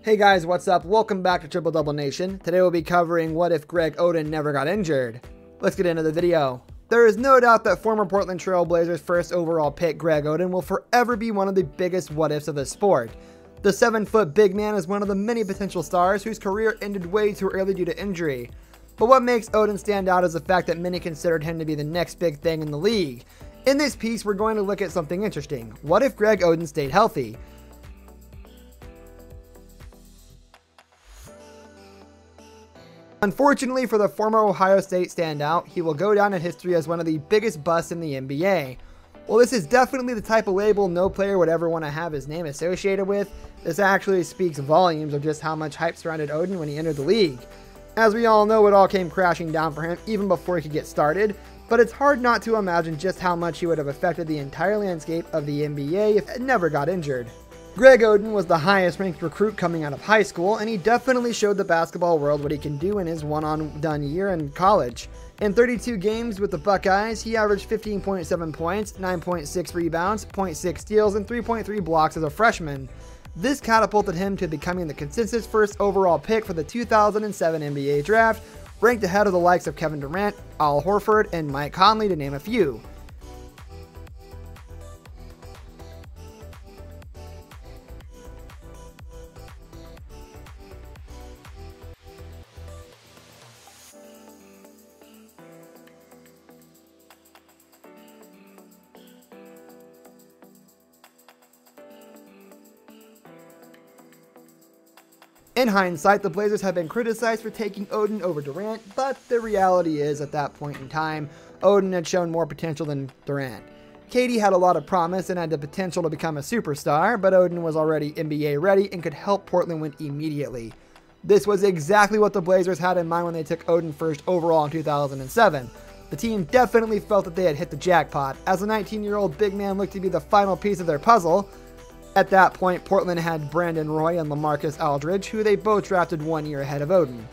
Hey guys, what's up? Welcome back to Triple Double Nation. Today we'll be covering what if Greg Oden never got injured. Let's get into the video. There is no doubt that former Portland Trail Blazers first overall pick Greg Oden will forever be one of the biggest what ifs of the sport. The 7-foot big man is one of the many potential stars whose career ended way too early due to injury. But what makes Oden stand out is the fact that many considered him to be the next big thing in the league. In this piece, we're going to look at something interesting. What if Greg Oden stayed healthy? Unfortunately for the former Ohio State standout, he will go down in history as one of the biggest busts in the NBA. While this is definitely the type of label no player would ever want to have his name associated with, this actually speaks volumes of just how much hype surrounded Oden when he entered the league. As we all know, it all came crashing down for him even before he could get started, but it's hard not to imagine just how much he would have affected the entire landscape of the NBA if he never got injured. Greg Oden was the highest ranked recruit coming out of high school, and he definitely showed the basketball world what he can do in his one-and-done year in college. In 32 games with the Buckeyes, he averaged 15.7 points, 9.6 rebounds, 0.6 steals, and 3.3 blocks as a freshman. This catapulted him to becoming the consensus first overall pick for the 2007 NBA draft, ranked ahead of the likes of Kevin Durant, Al Horford, and Mike Conley, to name a few. In hindsight, the Blazers have been criticized for taking Oden over Durant, but the reality is at that point in time, Oden had shown more potential than Durant. KD had a lot of promise and had the potential to become a superstar, but Oden was already NBA ready and could help Portland win immediately. This was exactly what the Blazers had in mind when they took Oden first overall in 2007. The team definitely felt that they had hit the jackpot, as the 19-year-old big man looked to be the final piece of their puzzle. At that point, Portland had Brandon Roy and LaMarcus Aldridge, who they both drafted 1 year ahead of Oden.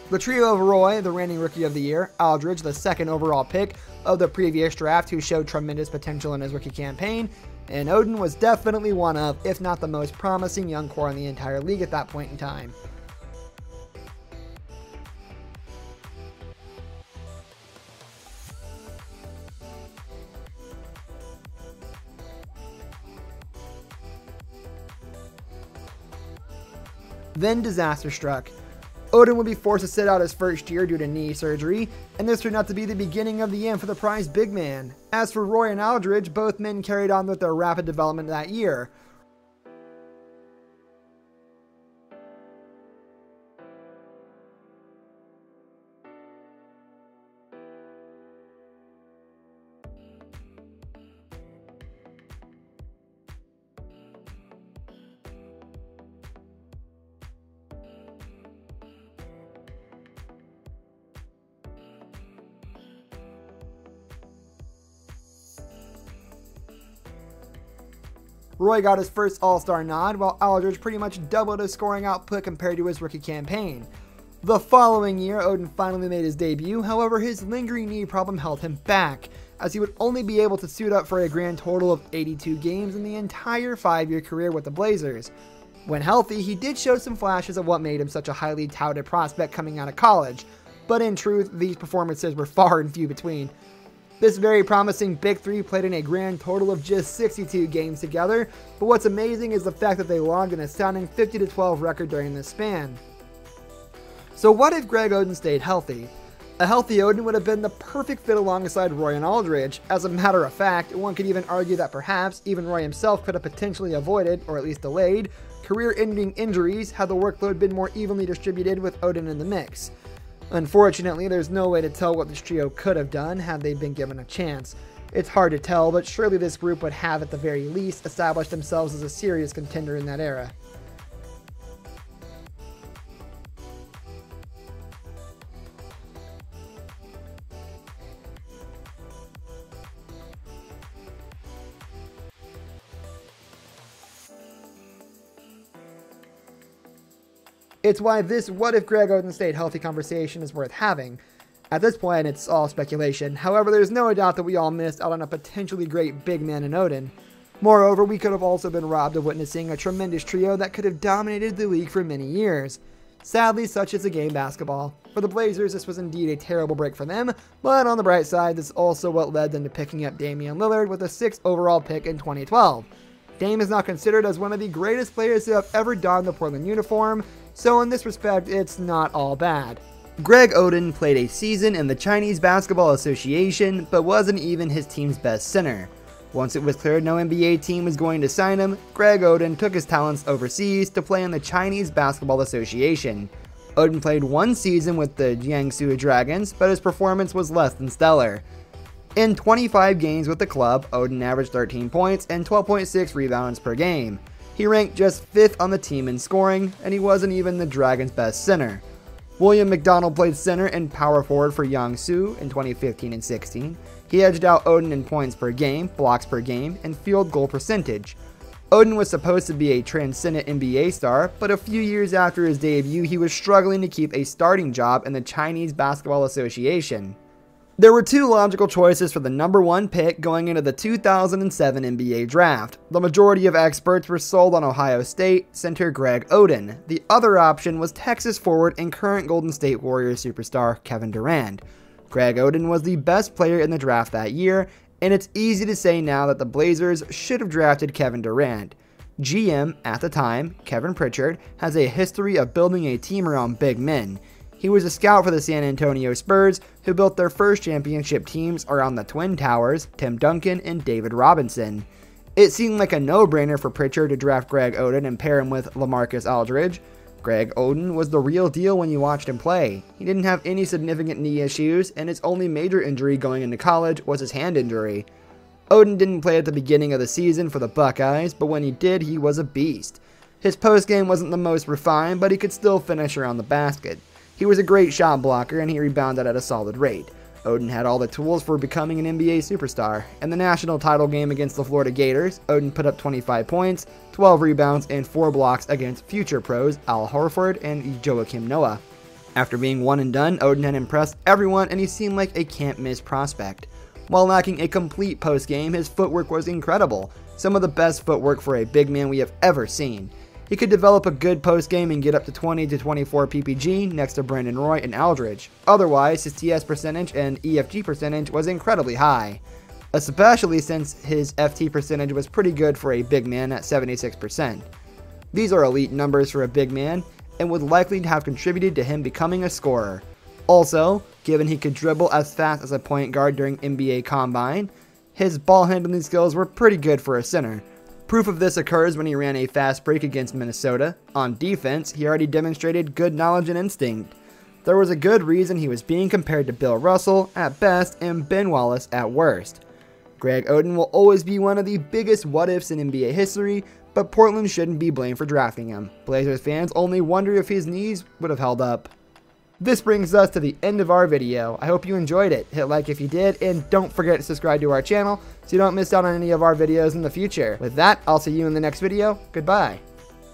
The trio of Roy, the reigning Rookie of the Year, Aldridge, the second overall pick of the previous draft, who showed tremendous potential in his rookie campaign, and Oden was definitely one of, if not the most promising young core in the entire league at that point in time. Then disaster struck. Oden would be forced to sit out his first year due to knee surgery, and this turned out to be the beginning of the end for the prized big man. As for Roy and Aldridge, both men carried on with their rapid development that year. Roy got his first All-Star nod, while Aldridge pretty much doubled his scoring output compared to his rookie campaign. The following year, Oden finally made his debut, however his lingering knee problem held him back, as he would only be able to suit up for a grand total of 82 games in the entire 5-year career with the Blazers. When healthy, he did show some flashes of what made him such a highly touted prospect coming out of college, but in truth, these performances were far and few between. This very promising Big Three played in a grand total of just 62 games together, but what's amazing is the fact that they logged an astounding 50-12 record during this span. So what if Greg Oden stayed healthy? A healthy Oden would have been the perfect fit alongside Roy and Aldridge. As a matter of fact, one could even argue that perhaps even Roy himself could have potentially avoided, or at least delayed, career-ending injuries had the workload been more evenly distributed with Oden in the mix. Unfortunately, there's no way to tell what this trio could have done had they been given a chance. It's hard to tell, but surely this group would have at the very least established themselves as a serious contender in that era. It's why this what if Greg Oden stayed healthy conversation is worth having. At this point, it's all speculation. However, there's no doubt that we all missed out on a potentially great big man in Oden. Moreover, we could have also been robbed of witnessing a tremendous trio that could have dominated the league for many years. Sadly, such is the game basketball. For the Blazers, this was indeed a terrible break for them, but on the bright side, this is also what led them to picking up Damian Lillard with a 6th overall pick in 2012. Dame is now considered as one of the greatest players to have ever donned the Portland uniform, so in this respect, it's not all bad. Greg Oden played a season in the Chinese Basketball Association, but wasn't even his team's best center. Once it was clear no NBA team was going to sign him, Greg Oden took his talents overseas to play in the Chinese Basketball Association. Oden played one season with the Jiangsu Dragons, but his performance was less than stellar. In 25 games with the club, Oden averaged 13 points and 12.6 rebounds per game. He ranked just 5th on the team in scoring, and he wasn't even the Dragons' best center. William McDonald played center and power forward for Jiangsu in 2015 and 16. He edged out Oden in points per game, blocks per game, and field goal percentage. Oden was supposed to be a transcendent NBA star, but a few years after his debut, he was struggling to keep a starting job in the Chinese Basketball Association. There were two logical choices for the number 1 pick going into the 2007 NBA draft. The majority of experts were sold on Ohio State center Greg Oden. The other option was Texas forward and current Golden State Warriors superstar Kevin Durant. Greg Oden was the best player in the draft that year, and it's easy to say now that the Blazers should have drafted Kevin Durant. GM at the time, Kevin Pritchard, has a history of building a team around big men. He was a scout for the San Antonio Spurs, who built their first championship teams around the Twin Towers, Tim Duncan, and David Robinson. It seemed like a no-brainer for Pritchard to draft Greg Oden and pair him with LaMarcus Aldridge. Greg Oden was the real deal when you watched him play. He didn't have any significant knee issues, and his only major injury going into college was his hand injury. Oden didn't play at the beginning of the season for the Buckeyes, but when he did, he was a beast. His postgame wasn't the most refined, but he could still finish around the basket. He was a great shot blocker, and he rebounded at a solid rate. Oden had all the tools for becoming an NBA superstar. In the national title game against the Florida Gators, Oden put up 25 points, 12 rebounds, and 4 blocks against future pros Al Horford and Joakim Noah. After being one and done, Oden had impressed everyone, and he seemed like a can't-miss prospect. While lacking a complete postgame, his footwork was incredible, some of the best footwork for a big man we have ever seen. He could develop a good postgame and get up to 20 to 24 PPG next to Brandon Roy and Aldridge. Otherwise, his TS percentage and EFG percentage was incredibly high, especially since his FT percentage was pretty good for a big man at 76%. These are elite numbers for a big man and would likely have contributed to him becoming a scorer. Also, given he could dribble as fast as a point guard during NBA Combine, his ball handling skills were pretty good for a center. Proof of this occurs when he ran a fast break against Minnesota. On defense, he already demonstrated good knowledge and instinct. There was a good reason he was being compared to Bill Russell at best and Ben Wallace at worst. Greg Oden will always be one of the biggest what-ifs in NBA history, but Portland shouldn't be blamed for drafting him. Blazers fans only wonder if his knees would have held up. This brings us to the end of our video. I hope you enjoyed it. Hit like if you did, and don't forget to subscribe to our channel so you don't miss out on any of our videos in the future. With that, I'll see you in the next video. Goodbye.